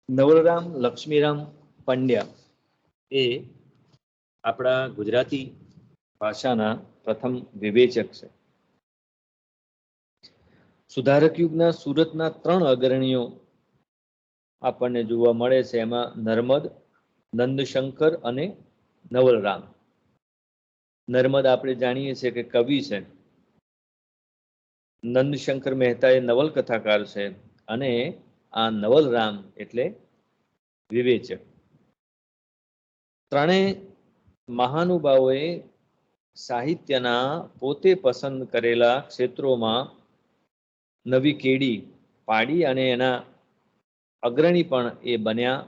નવલરામ લક્ષ્મીરામ પંડ્યા એ આપણા ગુજરાતી ભાષાના પ્રથમ વિવેચક છે. સુધારક યુગના સુરતના 3 અગ્રણીઓ આપણને જોવા મળે છે. એમાં નર્મદ, નંદશંકર અને નવલરામ. નર્મદ આપણે જાણીએ છીએ કે કવિ છે. નંદશંકર મહેતા એ નવલકથાકાર છે અને આ નવલરામ એટલે વિવેચક. ત્રણેય મહાનુભાવોએ સાહિત્યના પોતે પસંદ કરેલા ક્ષેત્રોમાં નવી કેડી પાડી અને એના અગ્રણી પણ એ બન્યા.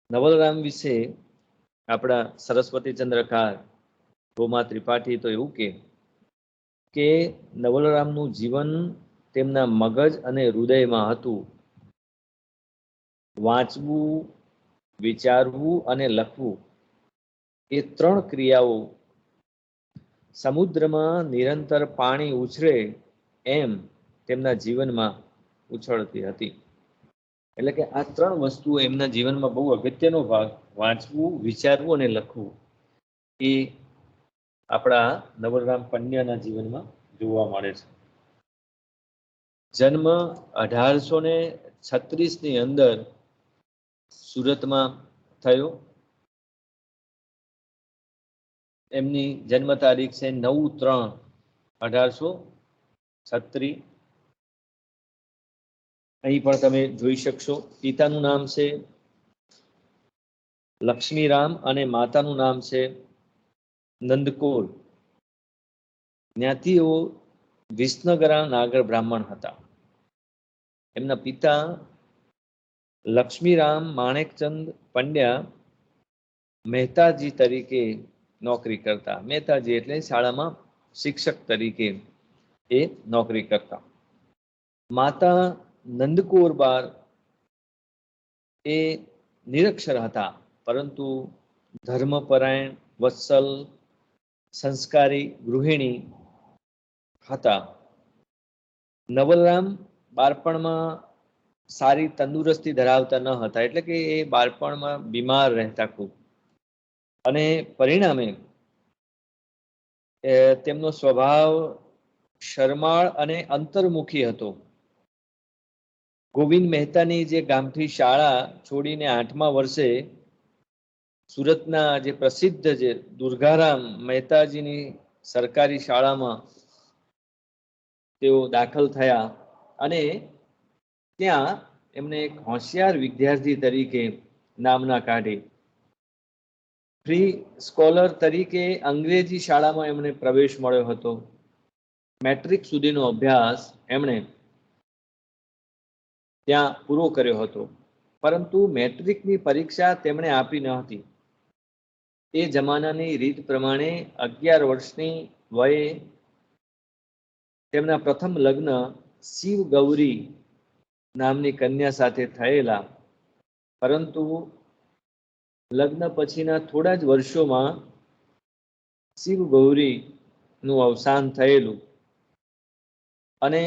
નવલરામ વિશે આપણા સરસ્વતીચંદ્રકાર રોમા ત્રિપાઠી તો એવું કે નવલરામનું જીવન તેમના મગજ અને હૃદયમાં હતું. વાંચવું, વિચારવું અને લખવું એ 3 ક્રિયાઓ સમુદ્રમાં નિરંતર પાણી ઉછળે એમ તેમના જીવનમાં ઉછળતી હતી. એટલે કે આ 3 વસ્તુઓ એમના જીવનમાં બહુ અગત્યનો ભાગ, વાંચવું, વિચારવું અને લખવું, એ આપણા નવલરામ પંડ્યાના જીવનમાં જોવા મળે છે. જન્મ 1836ની અંદર સુરતમાં થયો. એમની જન્મ તારીખ છે 9/3/1836. અહીં પણ તમે જોઈ શકશો. પિતાનું નામ છે લક્ષ્મીરામ અને માતાનું નામ છે નંદકોર. જ્ઞાતિઓ વિસનગરા નાગર બ્રાહ્મણ હતા. એમના પિતા લક્ષ્મીરામ માણેકચંદ પંડ્યા મહેતાજી તરીકે નોકરી કરતા. મહેતાજી એટલે શાળામાં શિક્ષક તરીકે એ નોકરી કરતા. માતા નંદકૌરબાર એ નિરક્ષર હતા, પરંતુ ધર્મપરાયણ, વત્સલ, સંસ્કારી ગૃહિણી હતા. નવલરામ બાળપણમાં સારી તંદુરસ્તી ધરાવતા ન હતા, એટલે કે એ બાળપણમાં બીમાર રહેતા ખૂબ, અને પરિણામે તેમનો સ્વભાવ શરમાળ અને અંતર્મુખી હતો. ગોવિંદ મહેતાની જે ગામઠી શાળા છોડીને 8મા વર્ષે સુરતના જે પ્રસિદ્ધ છે દુર્ગારામ મહેતાજીની સરકારી શાળામાં તેઓ દાખલ થયા અને ત્યાં એમને એક હોશિયાર વિદ્યાર્થી તરીકે નામના કાઢી. ફ્રી સ્કોલર તરીકે અંગ્રેજી શાળામાં એમને પ્રવેશ મળ્યો હતો. મેટ્રિક સુધીનો અભ્યાસ એમણે ત્યાં પૂરો કર્યો હતો, પરંતુ મેટ્રિકની પરીક્ષા તેમણે આપી ન હતી. એ જમાનાની રીત પ્રમાણે 11 વર્ષની વયે તેમના પ્રથમ લગ્ન શિવ ગૌરી નામની કન્યા સાથે થયેલા, પરંતુ લગ્ન પછીના થોડા જ વર્ષોમાં શિવ ગૌરીનું અવસાન થયેલું અને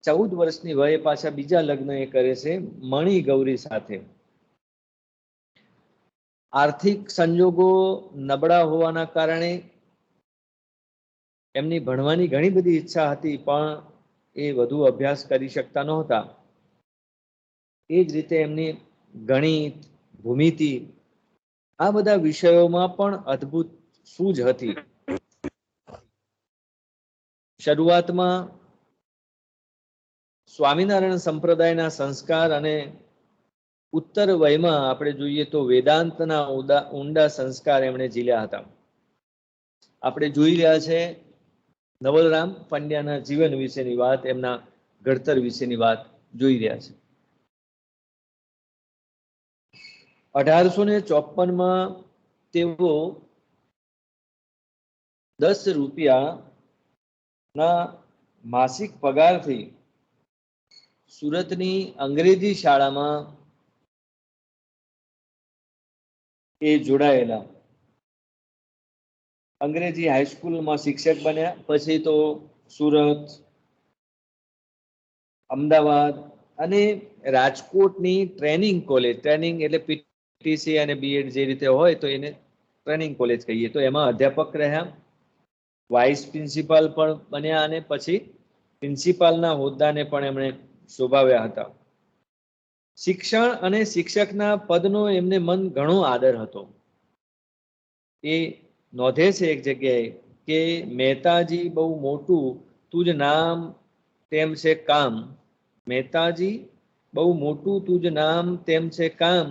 14 વર્ષની વયે પાછા બીજા લગ્ન એ કરે છે મણી ગૌરી સાથે. આર્થિક સંજોગો નબળા હોવાના કારણે એમની ભણવાની ઘણી બધી ઈચ્છા હતી, પણ એ વધુ અભ્યાસ કરી શકતા નહોતા. એ જ રીતે એમની ગણિત, ભૂમિતિ આ બધા વિષયોમાં પણ અદ્ભુત સૂઝ હતી. શરૂઆતમાં સ્વામિનારાયણ સંપ્રદાયના સંસ્કાર અને ઉત્તર વયમાં આપણે જોઈએ તો વેદાંતના ઊંડા સંસ્કાર એમણે ઝીલ્યા હતા. આપણે જોઈ રહ્યા છે નવલરામ પંડ્યાના જીવન વિશેની વાત, એમના ઘડતર વિશેની વાત જોઈ રહ્યા છે. 1854માં તેઓ 10 રૂપિયાના માસિક પગારથી સુરતની અંગ્રેજી શાળામાં એ જોડાયેલા. અંગ્રેજી હાઈસ્કૂલમાં શિક્ષક બન્યા. પછી તો સુરત, અમદાવાદ અને રાજકોટની ટ્રેનિંગ કોલેજ, ટ્રેનિંગ એટલે પીટીસી અને બીએડ જે રીતે હોય તો એને ટ્રેનિંગ કોલેજ કહીએ, તો એમાં અધ્યાપક રહ્યા, વાઇસ પ્રિન્સિપાલ પણ બન્યા અને પછી પ્રિન્સિપાલના હોદ્દાને પણ એમણે શોભાવ્યા હતા. શિક્ષણ અને શિક્ષકના પદનો એમને મન ઘણો આદર હતો. એ નોંધે છે એક જગ્યાએ કે મહેતાજી બહુ મોટું તુજ નામ તેમ છે કામ, મહેતાજી બહુ મોટું તુજ નામ તેમ છે કામ,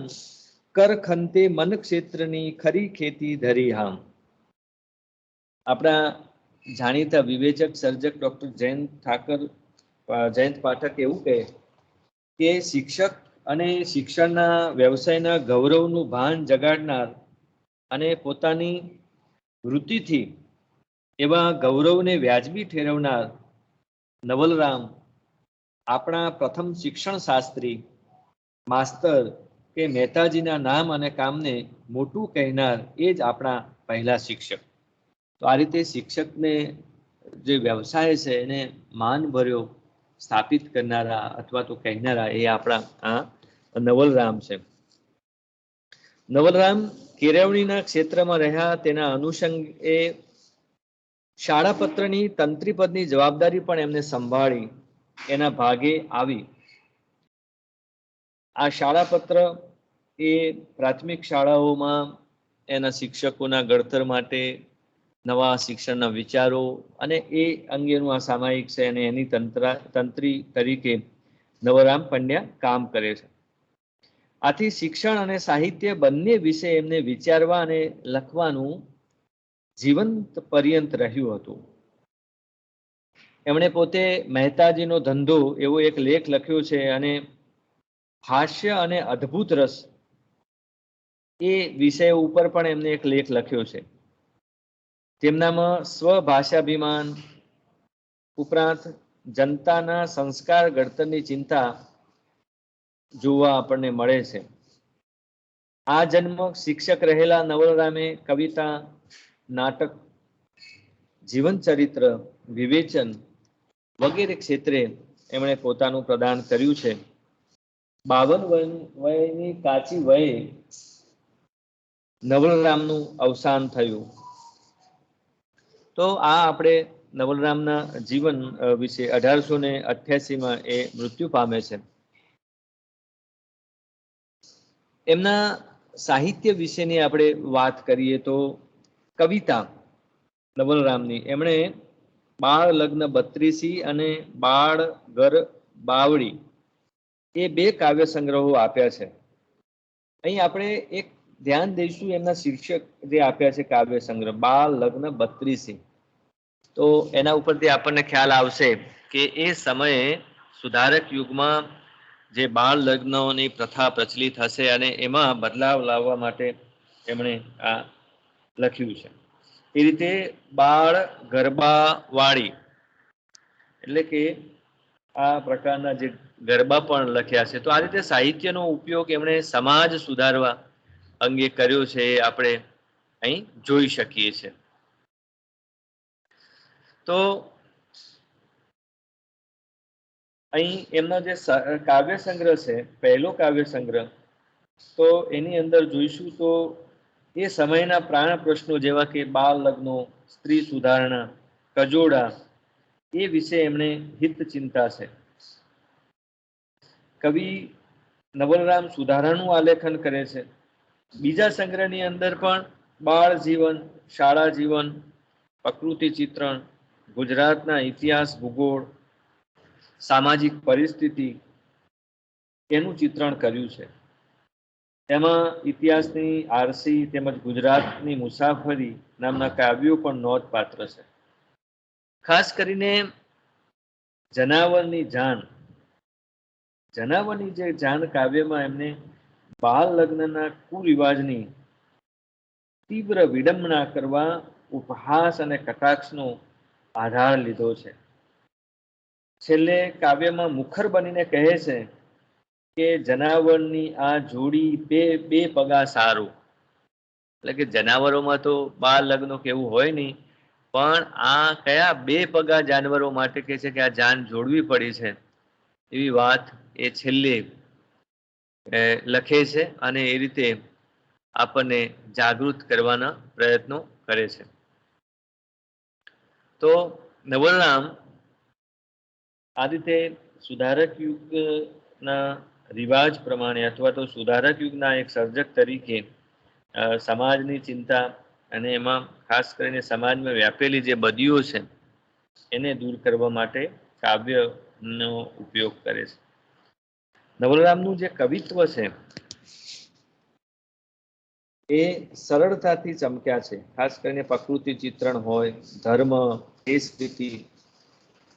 કર ખંતે મન ક્ષેત્રની ખરી ખેતી ધરી હામ. આપણા જાણીતા વિવેચક સર્જક ડોક્ટર જયંત પાઠક એવું કહે કે શિક્ષક અને શિક્ષણના વ્યવસાયના ગૌરવનું ભાન જગાડનાર અને પોતાની વૃત્તિથી એવા ગૌરવને વ્યાજબી ઠેરવનાર નવલરામ આપણા પ્રથમ શિક્ષણ શાસ્ત્રી માસ્તર કે મહેતાજીના નામ અને કામને મોટું કહેનાર એ જ આપણા પહેલા શિક્ષક. તો આ રીતે શિક્ષકને જે વ્યવસાય છે એને માન ભર્યો સ્થાપિત કરનારા અથવા તો કહેનારા એ આપણા આ નવલરામ છે. નવલરામ કેળવણીના ક્ષેત્રમાં રહ્યા, તેના અનુષંગે શાળા પત્રની તંત્રી પદની જવાબદારી પણ એમને સંભાળી એના ભાગે આવી. આ શાળા પત્ર એ પ્રાથમિક શાળાઓમાં એના શિક્ષકોના ઘડતર માટે નવા શિક્ષણના વિચારો અને એ અંગેનું આ સામાયિક છે અને એની તંત્રી તરીકે નવલરામ પંડ્યા કામ કરે છે. આથી શિક્ષણ અને સાહિત્ય બંને વિશે એમને વિચારવા અને લખવાનું જીવંત પર્યંત રહ્યું હતું. એમણે પોતે મહેતાજીનો ધંધો એવો એક લેખ લખ્યો છે અને હાસ્ય અને અદ્ભુત રસ એ વિષય ઉપર પણ એમને એક લેખ લખ્યો છે. તેમનામાં સ્વભાષાભિમાન ઉપરાંત જનતાના સંસ્કાર ઘડતરની ચિંતા જોવા આપણને મળે છે. આ જન્મ શિક્ષક રહેલા નવલરામે કવિતા, નાટક, જીવન ચરિત્ર, વિવેચન વગેરે ક્ષેત્રે એમણે પોતાનું પ્રદાન કર્યું છે. 52 વયની કાચી વયે નવલરામનું અવસાન થયું. તો આ આપણે નવલરામના જીવન વિશે 1888માં એ મૃત્યુ પામે છે. એમના સાહિત્ય વિશેની આપણે વાત કરીએ તો કવિતા નવલરામની એમણે બાળ લગ્ન 32 અને બાળ ઘર બાવડી એ 2 કાવ્ય સંગ્રહો આપ્યા છે. અહીં આપણે એક ધ્યાન દઈશું એમના શીર્ષક જે આપ્યા છે કાવ્ય સંગ્રહ બાળ લગ્ન 32. તો એના ઉપરથી આપણને ખ્યાલ આવશે કે એ સમયે સુધારક યુગમાં જે બાળ લગ્નોની પ્રથા પ્રચલિત હશે અને એમાં બદલાવ લાવવા માટે એમણે આ લખ્યું છે. એ રીતે બાળ ગરબાવાળી એટલે કે આ પ્રકારના જે ગરબા પણ લખ્યા છે. તો આ રીતે સાહિત્યનો ઉપયોગ એમણે સમાજ સુધારવા અંગે કર્યો છે એ આપણે અહીં જોઈ શકીએ છીએ. તો અહીં એમનો જે કાવ્ય સંગ્રહ છે પહેલો કાવ્ય સંગ્રહ, તો એની અંદર જોઈશું તો એ સમયના પ્રાણ પ્રશ્નો જેવા કે બાળ લગ્નો, સ્ત્રી સુધારણા, કજોડા એ વિશે એમણે હિત ચિંતા છે. કવિ નવલરામ સુધારાનું આલેખન કરે છે. બીજા સંગ્રહની અંદર પણ બાળ જીવન, શાળા જીવન, પ્રકૃતિ ચિત્રણ, ગુજરાતના ઇતિહાસ ભૂગોળ, સામાજિક પરિસ્થિતિ એનું ચિત્રણ કર્યું છે. એમાં ઇતિહાસની આરસી તેમજ ગુજરાતની મુસાફરી નામના કાવ્યો પણ નોંધપાત્ર છે. ખાસ કરીને જનાવરની જાન જે જાન કાવ્યમાં એમને બાળ લગ્નના કુરિવાજની તીવ્ર વિડંબના કરવા ઉપહાસ અને કટાક્ષનો આધાર લીધો છે. છેલ્લે કાવ્યમાં મુખર બનીને કહે છે કે જનાવરની આ જોડી બે પગા સારું. એટલે કે જનાવરોમાં તો બાળ લગ્નો કેવું હોય નહીં, પણ આ કયા 2 પગા જાનવરો માટે કે છે કે આ જાન જોડવી પડી છે. એવી વાત એ છેલ્લે લખે છે અને એ રીતે આપણને જાગૃત કરવાના પ્રયત્નો કરે છે. તો નવલરામ આ રીતે સુધારક યુગના રિવાજ પ્રમાણે અથવા તો સુધારક યુગના એક સર્જક તરીકે સમાજની ચિંતા અને એમાં ખાસ કરીને સમાજમાં વ્યાપેલી જે બદીઓ છે એને દૂર કરવા માટે કાવ્યનો ઉપયોગ કરે છે. નવલરામનું જે કવિત્વ છે એ સરળતાથી ચમક્યા છે. ખાસ કરીને પ્રકૃતિ ચિત્રણ હોય, ધર્મ, દેશપ્રીતિ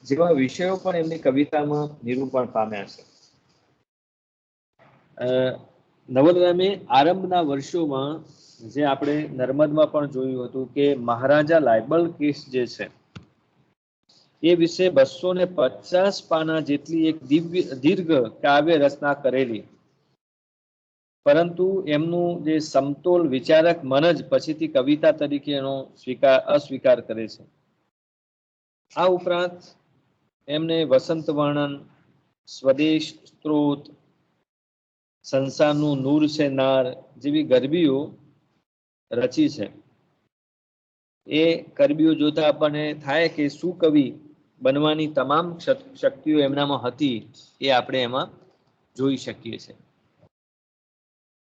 જેવા વિષયો પણ એમની કવિતામાં નિરૂપણ પામ્યા છે. નવલરામે આરંભના વર્ષોમાં જે આપણે નર્મદમાં પણ જોયું હતું કે મહારાજા લાયબલ કેસ જે છે એ વિશે 250 પાના જેટલી એક દીર્ઘ કાવ્ય રચના કરેલી, પરંતુ એમનું જે સમતોલ વિચારક મન જ પછીથી કવિતા તરીકે એનો અસ્વીકાર કરે છે. આ ઉપરાંત એમને વસંત વર્ણન, સ્વદેશ સ્ત્રોત, સંસારનું નૂર છે નાર જેવી ગરબીઓ રચી છે. એ ગરબીઓ જોતા આપણને થાય કે શું કવિ બનવાની તમામ શક્તિઓ એમનામાં હતી એ આપણે એમાં જોઈ શકીએ છીએ.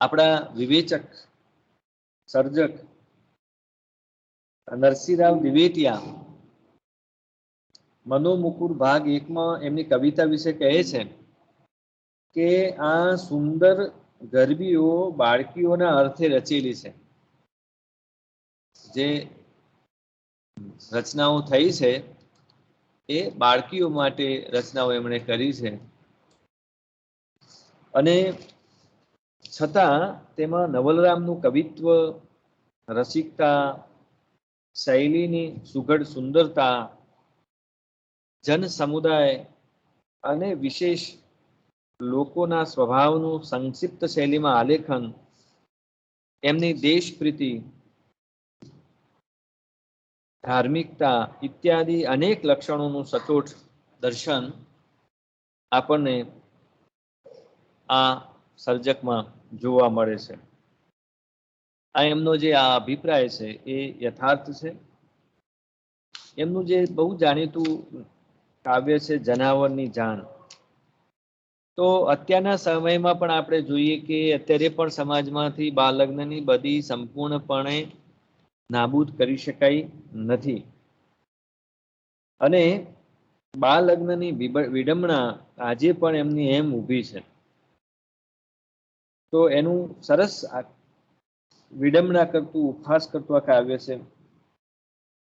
આપણા વિવેચક સર્જક નરસિંહરાવ દિવેટિયા મનોમુકુર ભાગ 1માં એમની કવિતા વિશે કહે છે કે આ સુંદર ગરબીઓ બાળકીઓના અર્થે રચેલી છે. જે રચનાઓ થઈ છે એ બાળકીઓ માટે રચનાઓ એમણે કરી છે અને છતાં તેમાં નવલરામનું કવિત્વ, રસિકતા, શૈલીની સુઘડ સુંદરતા, જન સમુદાય અને વિશેષ લોકોના સ્વભાવનું સંક્ષિપ્ત શૈલીમાં આલેખન, એમની દેશપ્રીતિ, ધાર્મિકતા ઇત્યાદિ અનેક લક્ષણોનું સચોટ દર્શન આપણને આ સર્જકમાં જોવા મળે છે. આ એમનો જે આ અભિપ્રાય છે એ યથાર્થ છે. એમનું જે બહુ જાણીતું કાવ્ય છે જનાવરની જાણ, તો અત્યારના સમયમાં પણ આપણે જોઈએ કે અત્યારે પણ સમાજમાંથી બાળ લગ્નની બધી સંપૂર્ણપણે નાબૂદ કરી શકાય નથી અને બાળ લગ્નની વિડંબના આજે પણ એમની એમ ઊભી છે. તો એનું સરસ વિડંબના કરતું, ઉપહાસ કરતું આ કાવ્ય છે.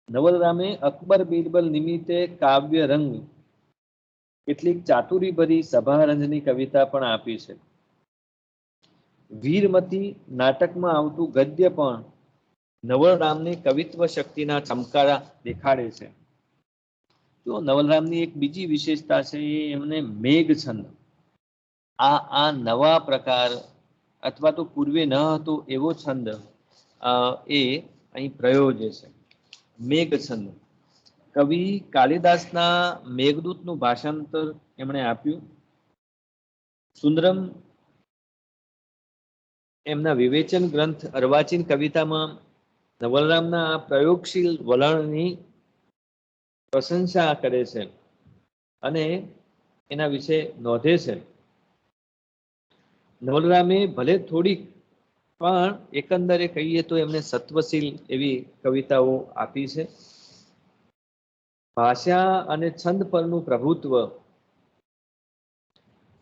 નવલરામે અકબર બીરબલ નિમિત્તે કાવ્ય રંગ કેટલીક ચાતુરીભરી સભારંજની કવિતા પણ આપી છે. વીરમતી નાટકમાં આવતું ગદ્ય પણ નવલરામની કવિત્વ શક્તિના ચમકારા દેખાડે છે. તો નવલરામની એક બીજી વિશેષતા છે એ એમને મેઘ છંદ, આ નવા પ્રકાર અથવા તો પૂર્વે ન હતો એવો છંદ એ અહીં પ્રયોજે છે. મેઘ છંદ, કવિ કાલિદાસના મેઘદૂતનું ભાષાંતર એમણે આપ્યું. સુંદરમ એમના વિવેચન ગ્રંથ અર્વાચીન કવિતામાં નવલરામના આ પ્રયોગશીલ વલણની પ્રશંસા કરે છે અને એના વિશે નોંધે છે. નવલરામે ભલે થોડીક પણ એકંદરે કહીએ તો એમને સત્વશીલ એવી કવિતાઓ આપી છે. ભાષા અને છંદ પરનું પ્રભુત્વ,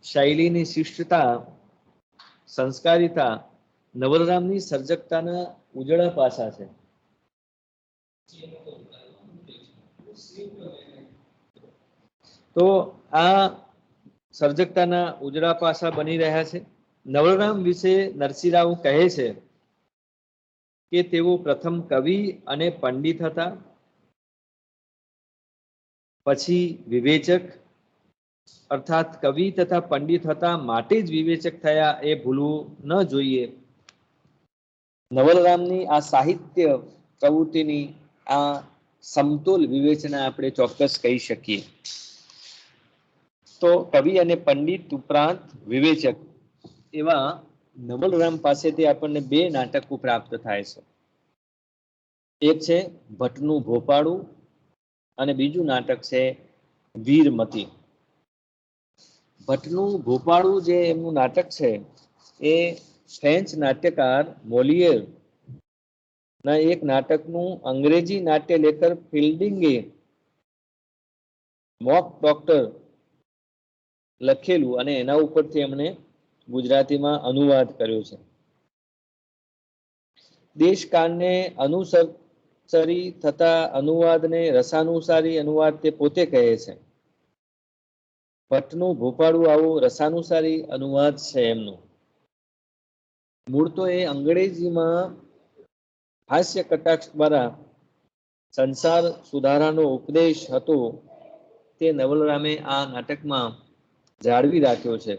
શૈલીની શિષ્ટતા, સંસ્કારિતા નવલરામની સર્જકતાના ઉજળા પાસા છે. તો આ સર્જકતાના ઉજળા પાસા બની રહ્યા છે. નવલરામ વિશે નરસિંહરાવ કહે છે કે તેઓ પ્રથમ કવિ અને પંડિત હતા, પછી વિવેચક અર્થાત કવિ તથા પંડિત હતા માટે જ વિવેચક થયા એ ભૂલવું ન જોઈએ. નવલરામની આ સાહિત્ય પ્રવૃત્તિની આ સમતોલ વિવેચના આપણે ચોક્કસ કહી શકીએ. તો કવિ અને પંડિત ઉપરાંત વિવેચક એવા નવલરામ પાસેથી આપણને બે નાટકો પ્રાપ્ત થાય છે. એક છે ભટ્ટનું ભોપાળું અને બીજું નાટક છે વીરમતી. ભટ્ટનું ભોપાળું જે એમનું નાટક છે એ ફ્રેન્ચ નાટ્યકાર મોલિયર ના એક નાટકનું અંગ્રેજી નાટ્ય લેખક ફિલ્ડિંગે મોક ડોક્ટર લખેલું અને એના ઉપરથી એમણે ગુજરાતીમાં અનુવાદ કર્યો છે. દેશકાળને અનુસરી થતા અનુવાદને રસાનુસારી અનુવાદ તે પોતે કહે છે. ભટ્ટનું ભોપાળું આવું રસાનુસારી અનુવાદ છે એમનું. મૂળ તો એ અંગ્રેજીમાં હાસ્ય કટાક્ષ દ્વારા સંસાર સુધારાનો ઉપદેશ હતો તે નવલરામે આ નાટકમાં જાળવી રાખ્યો છે.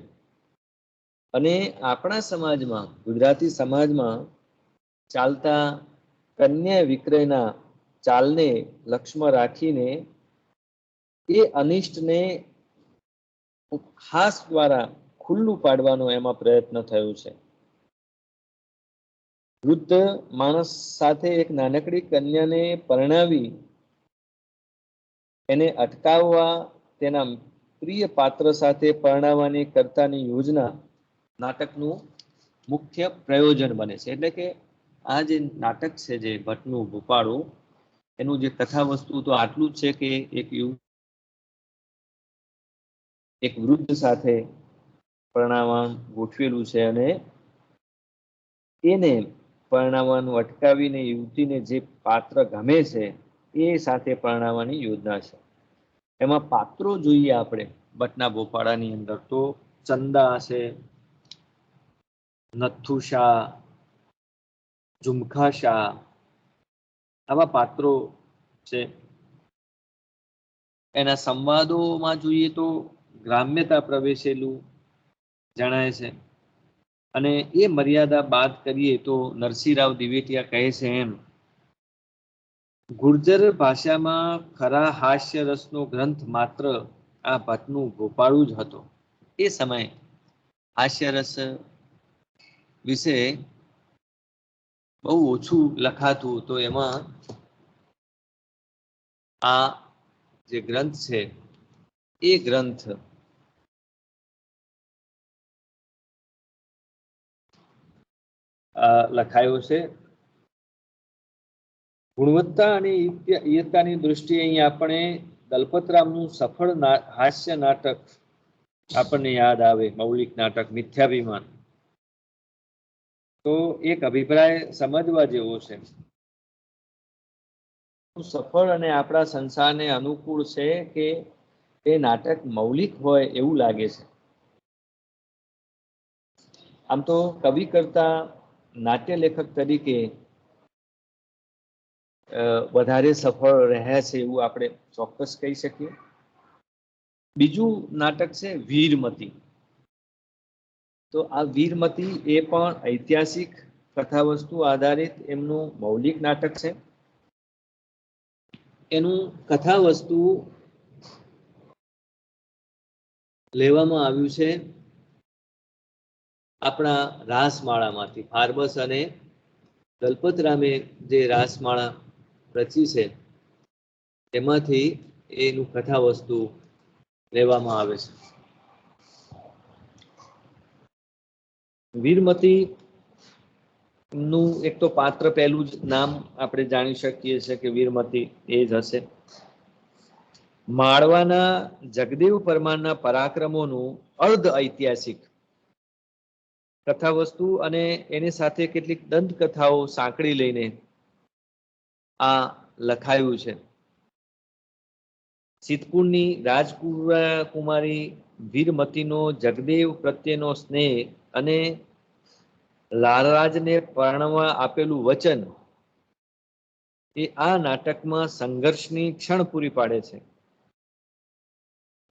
અને આપણા સમાજમાં, ગુજરાતી સમાજમાં ચાલતા કન્યા વિક્રયના ચાલને લક્ષ્યમાં રાખીને એ અનિષ્ટને હાસ દ્વારા ખુલ્લું પાડવાનો એમાં પ્રયત્ન થયો છે. વૃદ્ધ માણસ સાથે એક નાનકડી કન્યાને પરણાવી એને અટકાવવા તેના પ્રિય પાત્ર સાથે પરણાવવાની કરતાની યોજના નાટકનું મુખ્ય પ્રયોજન બને છે. એટલે કે આ જે નાટક છે જે ભટ્ટનું ભોપાળું એનું જે કથા વસ્તુ તો આટલું જ છે કે એક વૃદ્ધ સાથે પરણાવવા ગોઠવેલું છે અને એને પરણાવવાનું અટકાવીને યુવતીને જે પાત્ર ગમે છે એ સાથે પરણાવવાની યોજના છે. એમાં પાત્રો જોઈએ આપણે ભટ્ટના ભોપાળાની અંદર તો ચંદા છે, નથુશા, ઝુમખા શાહ આવા પાત્રો છે. એના સંવાદોમાં જોઈએ તો ગ્રામ્યતા પ્રવેશેલું જણાય છે. અને એ મર્યાદા બાદ કરીએ તો નરસિંહરાવ દિવેટિયા કહે છે એમ ગુર્જર ભાષામાં ખરા હાસ્ય રસનો ગ્રંથ માત્ર આ ભટ્ટનું ભોપાળું જ હતો. એ સમયે હાસ્યરસ વિશે બહુ ઓછું લખાતું તો એમાં આ જે ગ્રંથ છે એ ગ્રંથ લખાયો છે. ગુણવત્તા અને ઈયત્તાની દૃષ્ટિએ અહીં આપણે દલપતરામનું સફળ હાસ્ય નાટક આપણને યાદ આવે, મૌલિક નાટક મિથ્યાભિમાન. તો એક અભિપ્રાય સમજવા જેવો છે. સફળ અને આપણા સંસારને અનુકૂળ છે કે એ નાટક મૌલિક હોય એવું લાગે છે. આમ તો કવિ કરતા નાટ્ય લેખક તરીકે વધારે સફળ રહ્યા છે એવું આપણે ચોક્કસ કહી શકીએ. બીજું નાટક છે વીરમતી. તો આ વીરમતી એ પણ ઐતિહાસિક કથા વસ્તુ આધારિત એમનું મૌલિક નાટક છે. એનું કથા વસ્તુ લેવામાં આવ્યું છે આપણા રાસમાળામાંથી. ફાર્બસ અને દલપતરામે જે રાસમાળા રચી છે એમાંથી એનું કથા વસ્તુ લેવામાં આવે છે. વીરમતી નું એક તો પાત્ર પહેલું જ નામ આપણે જાણી શકીએ છીએ કે વીરમતી એ જ હશે. માળવાના જગદેવ પરમારના પરાક્રમોનું અર્ધ ઐતિહાસિક કથા વસ્તુ અને એની સાથે કેટલીક દંતકથાઓ સાંકળી લઈને આ લખાયું છે. સિદ્ધપુરની રાજકુમારી વીરમતીનો જગદેવ પ્રત્યેનો સ્નેહ અને લાલરાજને પરણવા આપેલું વચન એ આ નાટકમાં સંઘર્ષની ક્ષણ પૂરી પાડે છે.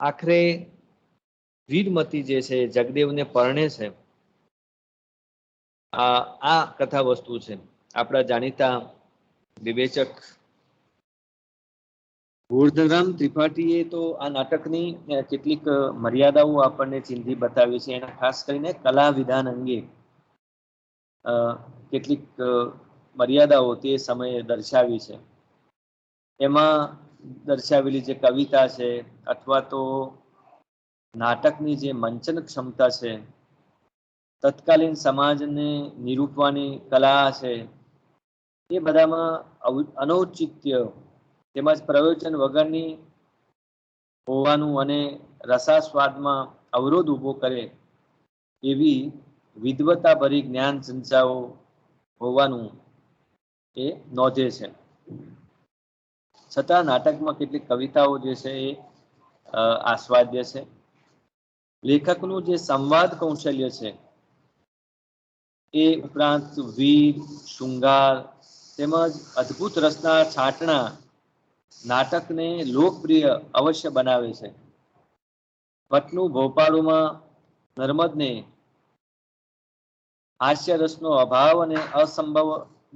આખરે વીરમતી જે છે જગદેવને પરણે છે. આ કથા વસ્તુ છે. આપણા જાણીતા વિવેચક ગોરધનરામ ત્રિપાઠીએ તો આ નાટકની કેટલીક મર્યાદાઓ આપણને ચિંધી બતાવી છે. એના ખાસ કરીને કલા વિધાન અંગે કેટલીક મર્યાદાઓ તે સમયે દર્શાવી છે. એમાં દર્શાવેલી જે કવિતા છે અથવા તો નાટકની જે મંચન ક્ષમતા છે, તત્કાલીન સમાજને નિરૂપવાની કલા છે, એ બધામાં અનૌચિત્ય તેમજ પ્રયોજન વગરની હોવાનું અને રસાસ્વાદમાં અવરોધ ઊભો કરે એવી વિદ્વતાભરી જ્ઞાન ચંચાઓ હોવાનું એ નોંધે છે. છતાં નાટકમાં કેટલીક કવિતાઓ જે છે એ આસ્વાદ્ય છે. લેખકનું જે સંવાદ કૌશલ્ય છે એ ઉપરાંત વીર, શૃંગાર તેમજ અદ્ભુત રસના છાંટણા નાટકને લોકપ્રિય અવશ્ય બનાવે છે. ભટ્ટનું ભોપાળુમાં નર્મદને હાસ્ય રસનો અભાવ અને અસંભવ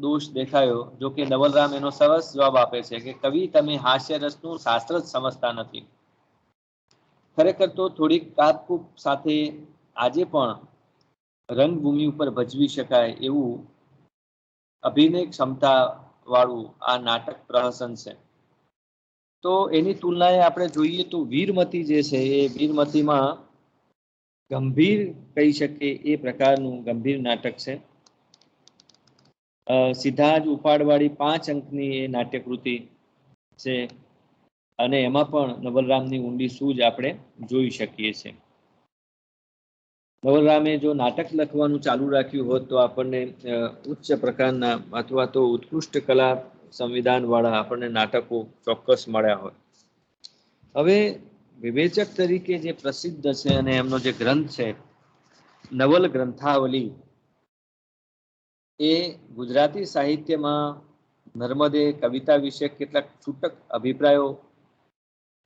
દોષ દેખાયો. જો કે નવલરામ એનો સરસ જવાબ આપે છે કે કવિ, તમે હાસ્ય રસનું શાસ્ત્ર જ સમજતા નથી. ખરેખર તો થોડીક કાપકૂપ સાથે આજે પણ રંગભૂમિ ઉપર ભજવી શકાય એવું અભિનય ક્ષમતા વાળું આ નાટક પ્રહસન છે. તો એની તુલનાએ આપણે જોઈએ તો વીરમતી જે છે એ વીરમતીમાં ગંભીર કહી શકે એ પ્રકારનું ગંભીર નાટક છે. સીધા જ ઉપાડવાળી 5 અંકની એ નાટ્યકૃતિ છે અને એમાં પણ નવલરામની ઊંડી સૂઝ આપણે જોઈ શકીએ છીએ. નવલરામે જો નાટક લખવાનું ચાલુ રાખ્યું હોત તો આપણને ઉચ્ચ પ્રકારના અથવા તો ઉત્કૃષ્ટ કલા સંવિધાન વાળા આપણને નાટકો ચોક્કસ મળ્યા હોય. હવે વિવેચક તરીકે જે પ્રસિદ્ધ છે અને એમનો જે ગ્રંથ છે નવલ ગ્રંથાવલી, એ ગુજરાતી સાહિત્યમાં નર્મદે કવિતા વિશે કેટલાક છૂટક અભિપ્રાયો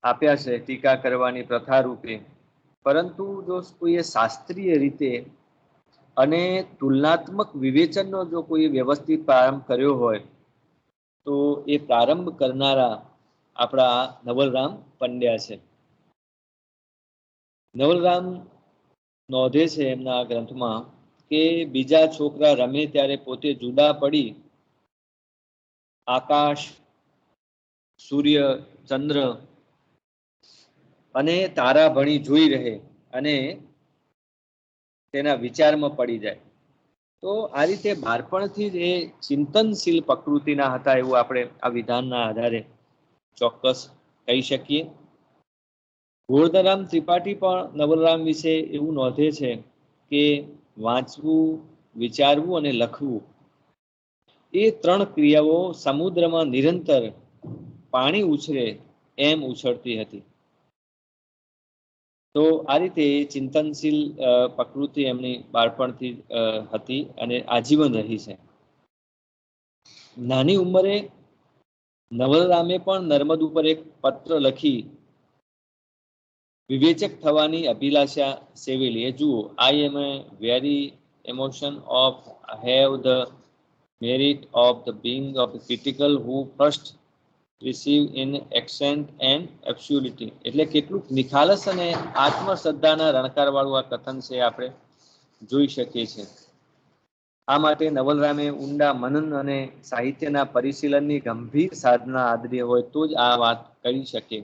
આપ્યા છે ટીકા કરવાની પ્રથા રૂપે. પરંતુ જો કોઈએ શાસ્ત્રીય રીતે અને તુલનાત્મક વિવેચનનો જો કોઈ વ્યવસ્થિત પ્રારંભ કર્યો હોય તો એ પ્રારંભ કરનારા આપણા નવલરામ પંડ્યા છે. નવલરામ નોંધે છે એમના ગ્રંથમાં કે બીજા છોકરા રમે ત્યારે પોતે જુદા પડી આકાશ, સૂર્ય, ચંદ્ર અને તારા ભણી જોઈ રહે અને તેના વિચારમાં પડી જાય. તો આ રીતે બાળપણથી જ એ ચિંતનશીલ પ્રકૃતિના હતા એવું આપણે આ વિધાનના આધારે ચોક્કસ કહી શકીએ. ગોરધનરામ ત્રિપાઠી પણ નવલરામ વિશે એવું નોંધે છે કે વાંચવું, વિચારવું અને લખવું એ 3 ક્રિયાઓ સમુદ્રમાં નિરંતર પાણી ઉછળે એમ ઉછળતી હતી. તો આ રીતે ચિંતનશીલ પ્રકૃતિ એમની બાળપણથી હતી અને આજીવન રહી છે. નાની ઉંમરે નવલરામે પણ નર્મદ ઉપર એક પત્ર લખી વિવેચક થવાની અભિલાષા સેવેલી. એ જુઓ, આઈ એમ એ very emotion of have the merit of the being of the critical who first receive in accent and absolutely. એટલે કેટલું નિખાલસ અને આત્મશ્રદ્ધાના રણકાર વાળું આ કથન છે આપણે જોઈ શકીએ છીએ. આ માટે નવલરામે ઊંડા મનન અને સાહિત્યના પરિશીલનની ગંભીર સાધના આદરી હોય તો જ આ વાત કરી શકે.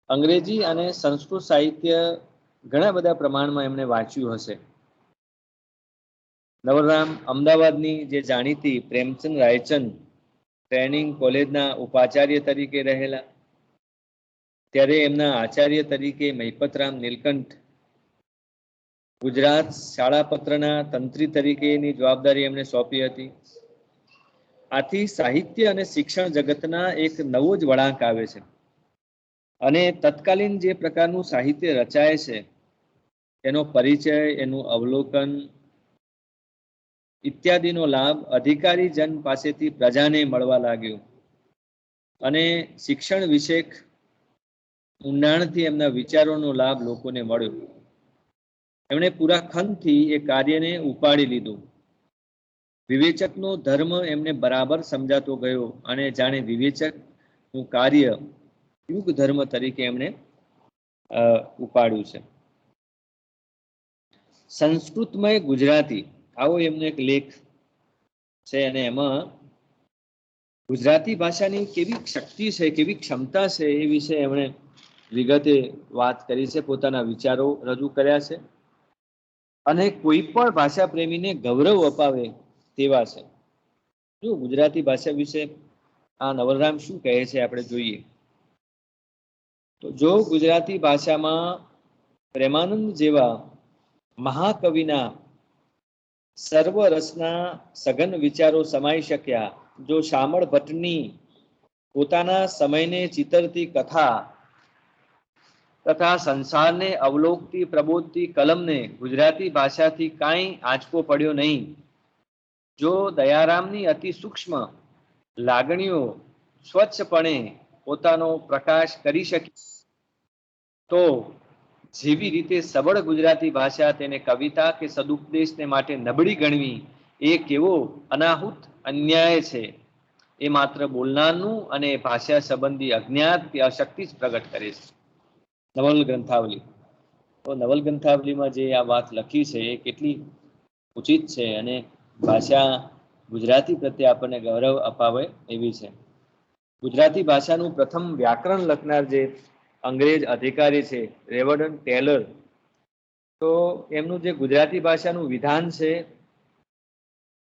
અંગ્રેજી અને સંસ્કૃત સાહિત્ય ઘણા બધા પ્રમાણમાં એમણે વાંચ્યું હશે. નવલરામ અમદાવાદની જે જાણીતી પ્રેમચંદ રાયચંદ ટ્રેનિંગ કોલેજના ઉપાચાર્ય તરીકે રહેલા. ત્યારે એમના આચાર્ય તરીકે મહિપતરામ નીલકંઠ ગુજરાત શાળાપત્રના તંત્રી તરીકેની જવાબદારી એમણે સોંપી હતી. આથી સાહિત્ય અને શિક્ષણ જગતના એક નવો જ વળાંક આવે છે અને તત્કાલીન જે પ્રકારનું સાહિત્ય રચાય છે એનો પરિચય, એનું અવલોકન ઇત્યાદિનો લાભ અધિકારી જન પાસેથી પ્રજાને મળવા લાગ્યો અને શિક્ષણ વિષયક ઊંડાણથી એમના વિચારોનો લાભ લોકોને મળ્યો. એમણે પૂરા ખંતથી એ કાર્યને ઉપાડી લીધું. વિવેચકનો ધર્મ એમને બરાબર સમજાતો ગયો અને જાણે વિવેચક નું કાર્ય યુગ ધર્મ તરીકે એમણે ઉપાડ્યું છે. સંસ્કૃતમય ગુજરાતી આવો એમનો એક લેખ છે અને એમાં ગુજરાતી ભાષાની કેવી શક્તિ છે, કેવી ક્ષમતા છે એ વિશે એમણે વિગતે વાત કરી છે, પોતાના વિચારો રજૂ કર્યા છે અને કોઈ પણ ભાષા પ્રેમીને ગૌરવ અપાવે તેવા છે. જો ગુજરાતી ભાષા વિશે આ નવલરામ શું કહે છે આપણે જોઈએ તો જો ગુજરાતી ભાષામાં પ્રેમાનંદ જેવા મહાકવિના સર્વરસના સઘન વિચારો સમાઈ શક્યા, જો શામળ ભટ્ટની પોતાના સમયને ચિતરતી કથા તથા સંસારને અવલોકતી પ્રબોધતી કલમને ગુજરાતી ભાષાથી કાંઈ આંચકો પડ્યો નહીં, જો દયારામની અતિ સૂક્ષ્મ લાગણીઓ સ્વચ્છપણે પોતાનો પ્રકાશ કરી શકી તો જેવી રીતે સબળ ગુજરાતી ભાષા તેને કવિતા કે સદુપદેશને માટે નબળી ગણવી એ કેવો અનાહુત અન્યાય છે, એ માત્ર બોલનારનું અને ભાષા સંબંધી અજ્ઞાત કે અશક્તિ જ પ્રગટ કરે છે. નવલ ગ્રંથાવલી. તો નવલ ગ્રંથાવલીમાં જે આ વાત લખી છે એ કેટલી ઉચિત છે અને ભાષા ગુજરાતી પ્રત્યે આપણને ગૌરવ અપાવે એવી છે. ગુજરાતી ભાષાનું પ્રથમ વ્યાકરણ લખનાર જે અંગ્રેજ અધિકારી છે રેવર્ડન ટેલર, તો એમનું જે ગુજરાતી ભાષાનું વિધાન છે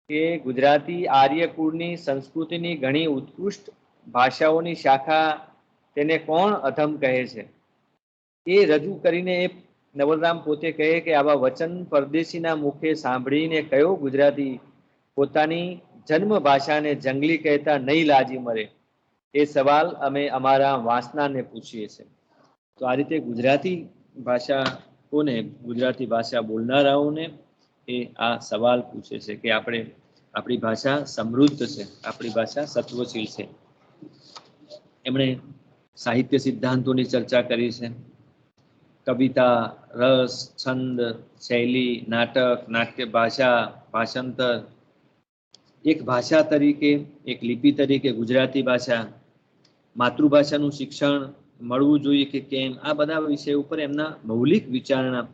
કે ગુજરાતી આર્યકુળની સંસ્કૃતિની ઘણી ઉત્કૃષ્ટ ભાષાઓની શાખા તેને કોણ અધમ કહે છે, એ રજૂ કરીને એ નવલરામ પોતે કહે કે આવા વચન પરદેશીના મુખે સાંભળીને કયો ગુજરાતી પોતાની જન્મ ભાષાને જંગલી કહેતા નહીં લાજી મરે, એ સવાલ અમે અમારા વાસનાને પૂછીએ છીએ. તો આ રીતે ગુજરાતી ભાષાઓને, ગુજરાતી ભાષા બોલનારાઓને એ આ સવાલ પૂછે છે કે આપણી ભાષા સમૃદ્ધ છે, આપણી ભાષા સત્વશીલ છે. એમણે સાહિત્ય સિદ્ધાંતોની ચર્ચા કરી છે. કવિતા, રસ, છંદ, શૈલી, નાટક, નાટ્ય ભાષા, ભાષાંતર, એક ભાષા તરીકે, એક લિપિ તરીકે ગુજરાતી ભાષા, માતૃભાષાનું શિક્ષણ મળવું જોઈએ કે કેમ, આ બધા વિષય ઉપર એમના મૌલિક વિચારણા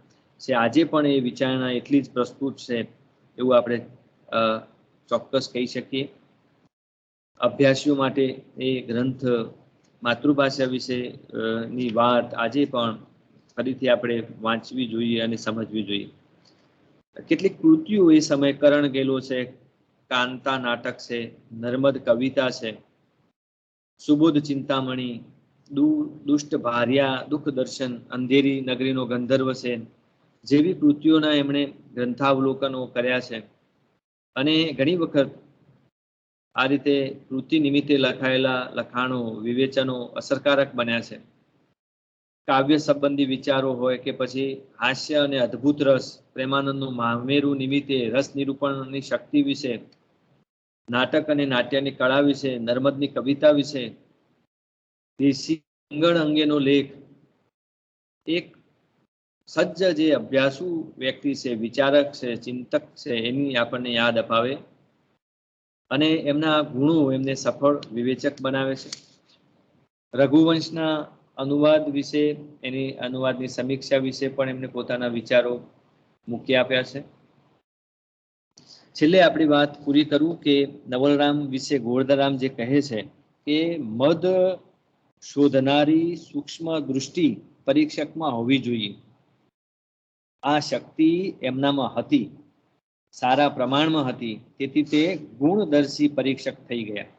છે. આજે પણ એ વિચારણા એટલી જ પ્રસ્તુત છે એવું આપણે ચોક્કસ કહી શકીએ. અભ્યાસીઓ માટે એ ગ્રંથ માતૃભાષા વિશે ની વાત આજે પણ ફરીથી આપણે વાંચવી જોઈએ અને સમજવી જોઈએ. કેટલીક કૃતિઓ એ સમય કરણ ગેલો છે, કાંતા નાટક છે, નર્મદ કવિતા છે, સુબોધ ચિંતામણી, દુષ્ટ ભાર્યા, દુઃખ દર્શન, અંધેરી નગરીનો ગંધર્વ છે જેવી કૃતિઓના એમણે ગ્રંથાવલોકનો કર્યા છે. અને ઘણી વખત આ રીતે કૃતિ નિમિત્તે લખાયેલા લખાણો, વિવેચનો અસરકારક બન્યા છે. કાવ્ય સંબંધી વિચારો હોય કે પછી હાસ્ય અને અદ્ભુત રસ, પ્રેમાનંદનું મામેરું નિમિત્તે રસ નિરૂપણની શક્તિ વિશે, નાટક અને નાટ્યની કળા વિશે, નર્મદની કવિતા વિશે, દેશી અંગણ અંગેનો લેખ, એક સજ્જ જે અભ્યાસુ વ્યક્તિ છે, વિચારક છે, ચિંતક છે, એની આપણને યાદ અપાવે અને એમના ગુણો એમને સફળ વિવેચક બનાવે છે. રઘુવંશના અનુવાદ વિશે, એની અનુવાદની સમીક્ષા વિશે પણ એમને પોતાના વિચારો મૂકી આપ્યા છે. છેલ્લે આપણી વાત પૂરી કરું કે નવલરામ વિશે ગોરધરામ જે કહે છે કે મદ શોધનારી સૂક્ષ્મ દૃષ્ટિ પરીક્ષકમાં હોવી જોઈએ. આ શક્તિ એમનામાં હતી, સારા પ્રમાણમાં હતી, તેથી તે ગુણદર્શી પરીક્ષક થઈ ગયા.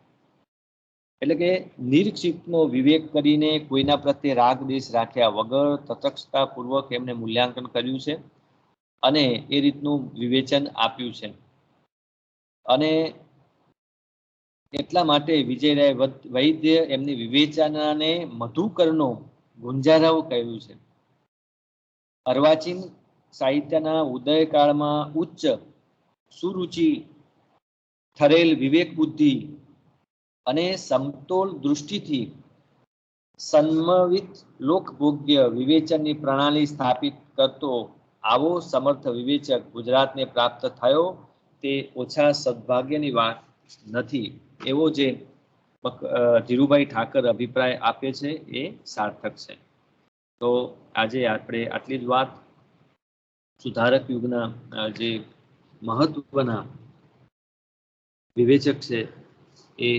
એટલે કે નિરીક્ષિતનો વિવેક કરીને કોઈના પ્રત્યે રાગ દ્વેષ રાખ્યા વગર તટસ્થતાપૂર્વક એમને મૂલ્યાંકન કર્યું છે અને એ રીતનું વિવેચન આપ્યું છે. અને એટલા માટે વિજયરાય વૈદ્ય એમની વિવેચનાને મધુકરનો ગુંજારાઓ કહ્યું છે. અર્વાચીન સાહિત્યના ઉદયકાળમાં ઉચ્ચ સુરુચિ ઠરેલ વિવેક બુદ્ધિ અને સમતોલ દૃષ્ટિથી સંમવિત લોકભોગ્ય વિવેચનની પ્રણાલી સ્થાપિત કરતો આવો સમર્થ વિવેચક ગુજરાતને પ્રાપ્ત થયો તે ઓછા સદભાગ્યની વાત નથી. એવો જે ધીરુભાઈ ઠાકર અભિપ્રાય આપે છે એ સાર્થક છે. તો આજે આપણે આટલી જ વાત સુધારક યુગના જે મહત્વના વિવેચક છે એ